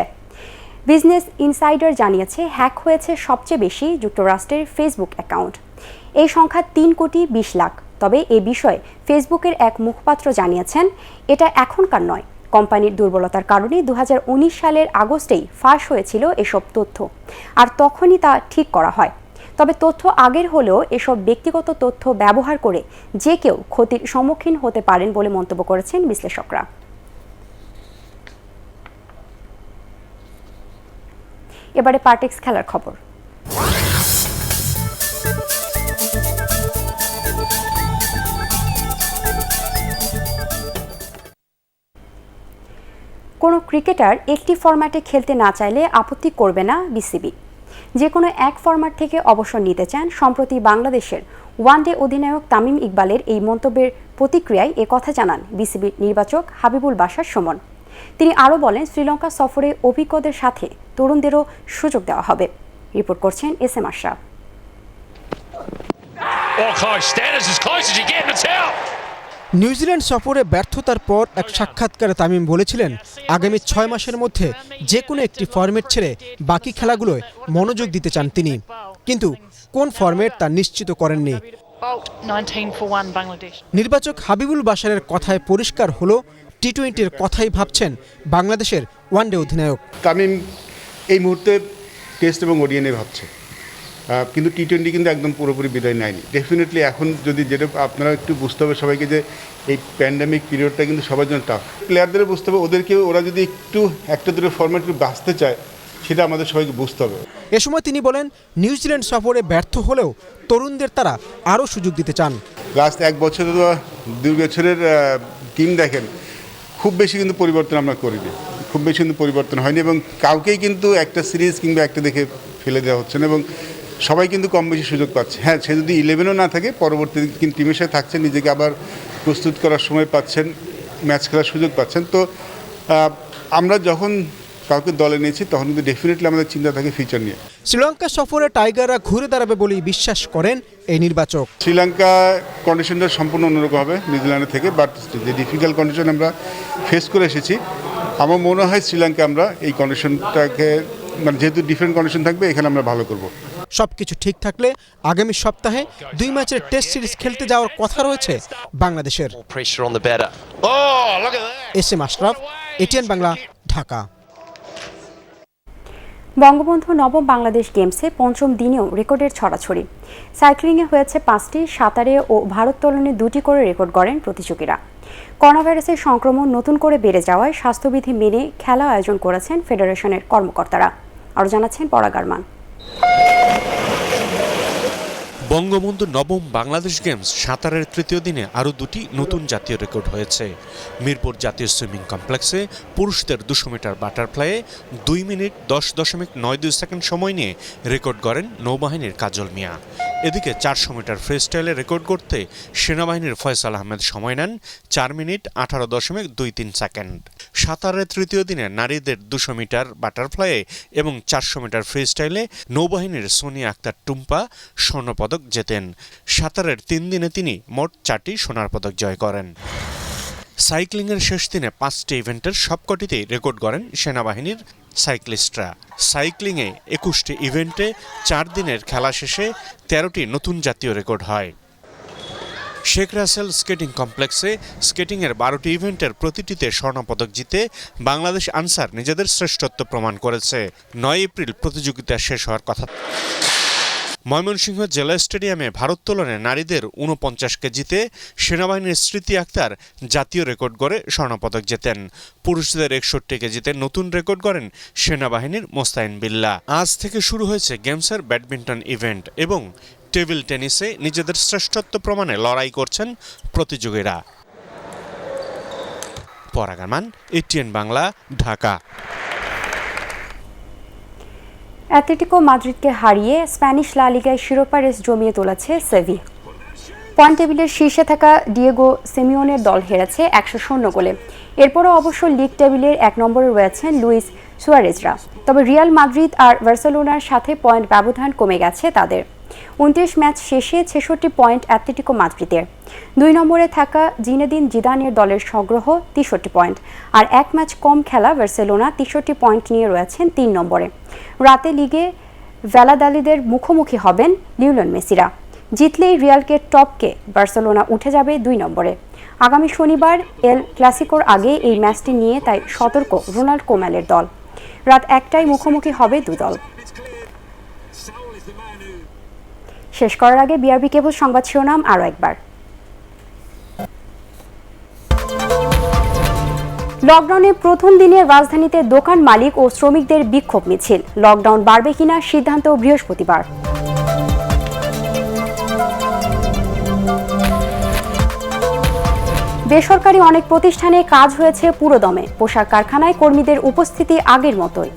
বিজনেস ইনসাইডার জানিয়েছে, হ্যাক হয়েছে সবচেয়ে বেশি যুক্তরাষ্ট্রের ফেসবুক অ্যাকাউন্ট। এই সংখ্যা 3 কোটি 20 লাখ। তবে এ বিষয়ে ফেসবুকের এক মুখপাত্র জানিয়েছেন, এটা এখনকার নয়। কোম্পানির দুর্বলতার কারণে 2019 সালের আগস্টেই ফাঁস হয়েছিল এসব তথ্য, আর তখনই তা ঠিক করা হয়। তবে তথ্য আগের হলেও এসব ব্যক্তিগত তথ্য ব্যবহার করে যে কেউ ক্ষতির সম্মুখীন হতে পারেন বলে মন্তব্য করেছেন বিশ্লেষকরা। এবারে পার্টেক্স খেলার খবর। কোনো ক্রিকেটার একটি ফরম্যাটে খেলতে না চাইলে আপত্তি করবে না বিসিবি। যে কোনো এক ফরম্যাট থেকে অবসর নিতে চান সম্প্রতি বাংলাদেশের ওয়ানডে অধিনায়ক তামিম ইকবালের এই মন্তব্যের প্রতিক্রিয়ায় কথা জানান বিসিবির নির্বাচক হাবিবুল বাশার সুমন। তিনি আরও বলেন, শ্রীলঙ্কা সফরে অভিজ্ঞদের সাথে তরুণদেরও সুযোগ দেওয়া হবে। রিপোর্ট করছেন SM আশরাফ। নিউজিল্যান্ড সফরে ব্যর্থতার পর এক সাক্ষাৎকারে তামিম বলেছিলেন, আগামী 6 মাসের মধ্যে যে কোনো একটি ফরম্যাট ছেড়ে বাকি খেলাগুলোয় মনোযোগ দিতে চান তিনি। কিন্তু কোন ফরম্যাট তা নিশ্চিত করেননি। নির্বাচক হাবিবুল বাশারের কথায় পরিষ্কার হলো, টি-20-র কথাই ভাবছেন বাংলাদেশের ওয়ানডে অধিনায়ক। তামিম এই মুহূর্তে টেস্ট এবং ওডিআই ভাবছে, কিন্তু টি-20 কিন্তু একদম পুরোপুরি বিদায় নেয়নি। ডেফিনেটলি এখন যদি যেটা আপনারা একটু বুঝতে হবে সবাইকে, যে এই প্যান্ডামিক পিরিয়ডটা কিন্তু সবার জন্য টাফ। প্লেয়ারদের বুঝতে হবে, ওদেরকে ওরা যদি একটু একটা দুটো ফরম্যাট বাঁচতে চায়, সেটা আমাদের সবাইকে বুঝতে হবে। এ সময় তিনি বলেন, নিউজিল্যান্ড সফরে ব্যর্থ হলেও তরুণদের তারা আরও সুযোগ দিতে চান। লাস্ট 1 বছর বা 2 বছরের টিম দেখেন, খুব বেশি কিন্তু পরিবর্তন আমরা করিনি, খুব বেশি কিন্তু পরিবর্তন হয়নি, এবং কাউকেই কিন্তু একটা সিরিজ কিংবা একটা দেখে ফেলে দেওয়া হচ্ছে না। এবং সবাই কিন্তু কম বেশি সুযোগ পাচ্ছে। হ্যাঁ, সে যদি 11ও না থাকে পরবর্তী কিন্তু টিমের সাথে থাকছেন, নিজেকে আবার প্রস্তুত করার সময় পাচ্ছেন, ম্যাচ খেলার সুযোগ পাচ্ছেন। তো আমরা যখন কাউকে দলে নিয়েছি তখন কিন্তু ডেফিনেটলি আমাদের চিন্তা থাকে ফিউচার নিয়ে। শ্রীলঙ্কা সফরে টাইগাররা ঘুরে দাঁড়াবে বলেই বিশ্বাস করেন এই নির্বাচক। শ্রীলঙ্কা কন্ডিশনটা সম্পূর্ণ অন্যরকম হবে নিউজিল্যান্ডের থেকে, বাট যে ডিফিকাল্ট কন্ডিশন আমরা ফেস করে এসেছি, আমার মনে হয় শ্রীলঙ্কা আমরা এই কন্ডিশনটাকে মানে যেহেতু ডিফারেন্ট কন্ডিশন থাকবে এখানে আমরা ভালো করব। সবকিছু ঠিক থাকলে আগামী সপ্তাহে 2 ম্যাচের টেস্ট সিরিজ খেলতে যাওয়ার কথা রয়েছে বাংলাদেশের। SM Ashraf, ATN Bangla, Dhaka. বঙ্গবন্ধু নবম বাংলাদেশ গেমসে পঞ্চম দিনেও রেকর্ডের ছড়াছড়ি। সাইক্লিংয়ে হয়েছে 5টি, সাঁতারে ও ভারোত্তোলনে 2টি করে রেকর্ড গড়েন প্রতিযোগীরা। করোনা ভাইরাসের সংক্রমণ নতুন করে বেড়ে যাওয়ায় স্বাস্থ্যবিধি মেনে খেলা আয়োজন করেছেন ফেডারেশনের কর্মকর্তারা। আরও জানাচ্ছেন পরাগ আরমান। বঙ্গবন্ধু নবম বাংলাদেশ গেমস সাঁতারের তৃতীয় দিনে আরও 2টি নতুন জাতীয় রেকর্ড হয়েছে। মিরপুর জাতীয় সুইমিং কমপ্লেক্সে পুরুষদের 200 মিটার বাটারফ্লাইয়ে 2 মিনিট 10.92 সেকেন্ড সময় নিয়ে রেকর্ড গড়েন নৌবাহিনীর কাজল মিয়া। এদিকে 400 মিটার ফ্রিস্টাইলে রেকর্ড করতে সেনাবাহিনীর ফয়সাল আহমেদ সময় নেন 4 মিনিট 18.23 সেকেন্ড। সাঁতারের তৃতীয় দিনে নারীদের 200 মিটার বাটারফ্লাইয়ে এবং 400 মিটার ফ্রিস্টাইলে নৌবাহিনীর সোনিয়া আক্তার টুম্পা স্বর্ণপদক জেতেন। সাঁতারের 3 দিনে তিনি মোট 4টি সোনার পদক জয় করেন। সাইক্লিংয়ের শেষ দিনে 5টি ইভেন্টের সবকটিতেই রেকর্ড গড়েন সেনাবাহিনীর সাইক্লিস্টরা। সাইক্লিংয়ে 21টি ইভেন্টে 4 দিনের খেলা শেষে 13টি নতুন জাতীয় রেকর্ড হয়। শেখ রাসেল স্কেটিং কমপ্লেক্সে স্কেটিংয়ের 12টি ইভেন্টের প্রতিটিতে স্বর্ণপদক জিতে বাংলাদেশ আনসার নিজেদের শ্রেষ্ঠত্ব প্রমাণ করেছে। 9 এপ্রিল প্রতিযোগিতা শেষ হওয়ার কথা। ময়মনসিংহ জেলা স্টেডিয়ামে ভারোত্তোলনে নারীদের 49 কেজিতে সেনাবাহিনীর স্মৃতি আক্তার জাতীয় রেকর্ড গড়ে স্বর্ণপদক জেতেন। পুরুষদের 61 কেজিতে নতুন রেকর্ড গড়েন সেনাবাহিনীর মোস্তাইন বিল্লাহ। আজ থেকে শুরু হয়েছে গেমসের ব্যাডমিন্টন ইভেন্ট এবং টেবিল টেনিসে নিজেদের শ্রেষ্ঠত্ব প্রমাণে লড়াই করছেন প্রতিযোগীরা। পরাগ আরমান, এটিএন বাংলা, ঢাকা। অ্যাটলেটিকো মাদ্রিদকে হারিয়ে স্প্যানিশ লা লিগায় শিরোপা রেস জমিয়ে তুলেছে সেভিয়া। পয়েন্ট টেবিলের শীর্ষে থাকা ডিয়েগো সিমিওনের দল হেরেছে 100 গোলে। এরপরও অবশ্য লিগ টেবিলের 1 নম্বরে রয়েছেন লুইস সুয়ারেজরা। তবে রিয়াল মাদ্রিদ আর বার্সেলোনার সাথে পয়েন্ট ব্যবধান কমে গেছে তাদের। 29 ম্যাচ শেষে 66 পয়েন্ট অ্যাটলেটিকো মাদ্রিদের। 2 নম্বরে থাকা জিনেদিন জিদানের দলের সংগ্রহ 63 পয়েন্ট, আর 1 ম্যাচ কম খেলা বার্সেলোনা 63 পয়েন্ট নিয়ে রয়েছেন 3 নম্বরে। রাতে লিগে ভ্যালাদালিদের মুখোমুখি হবেন লিওনেল মেসিরা। জিতলেই রিয়ালকে টপকে বার্সেলোনা উঠে যাবে 2 নম্বরে। আগামী শনিবার এল ক্লাসিকোর আগে এই ম্যাচটি নিয়ে তাই সতর্ক রোনাল্ড কোম্যানের দল। রাত 1টায় মুখোমুখি হবে 2 দল। শেষ করার আগে বিআরবি কেবল সংবাদ শিরোনাম আরও একবার। লকডাউনের প্রথম দিনে রাজধানীতে দোকান মালিক ও শ্রমিকদের বিক্ষোভ মিছিল। লকডাউন বাড়বে কিনা সিদ্ধান্ত বৃহস্পতিবার। বেসরকারি অনেক প্রতিষ্ঠানে কাজ হয়েছে পুরোদমে। পোশাক কারখানায় কর্মীদের উপস্থিতি আগের মতোই।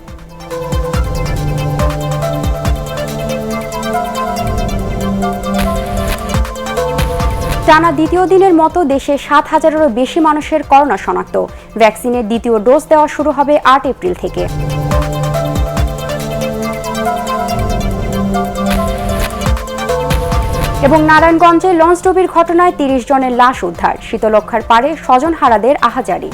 টানা দ্বিতীয় দিনের মতো দেশে 7,000-এরও বেশি মানুষের করোনা শনাক্ত। ভ্যাকসিনের দ্বিতীয় ডোজ দেওয়া শুরু হবে 8 এপ্রিল থেকে। এবং নারায়ণগঞ্জে লঞ্চডুবির ঘটনায় 30 জনের লাশ উদ্ধার। শীতলক্ষার পাড়ে স্বজনহারাদের আহাজারি।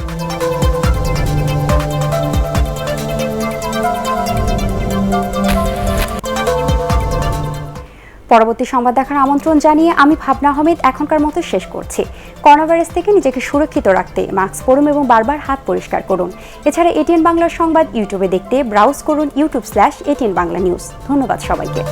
পরবর্তী সংবাদ দেখার আমন্ত্রণ জানিয়ে আমি ভাবনা আহমেদ এখনকার মতো শেষ করছি। করোনা ভাইরাস থেকে নিজেকে সুরক্ষিত রাখতে মাস্ক পরুন এবং বারবার হাত পরিষ্কার করুন। এছাড়া এটিএন বাংলার সংবাদ ইউটিউবে দেখতে ব্রাউজ করুন youtube/ATN Bangla News। ধন্যবাদ সবাইকে।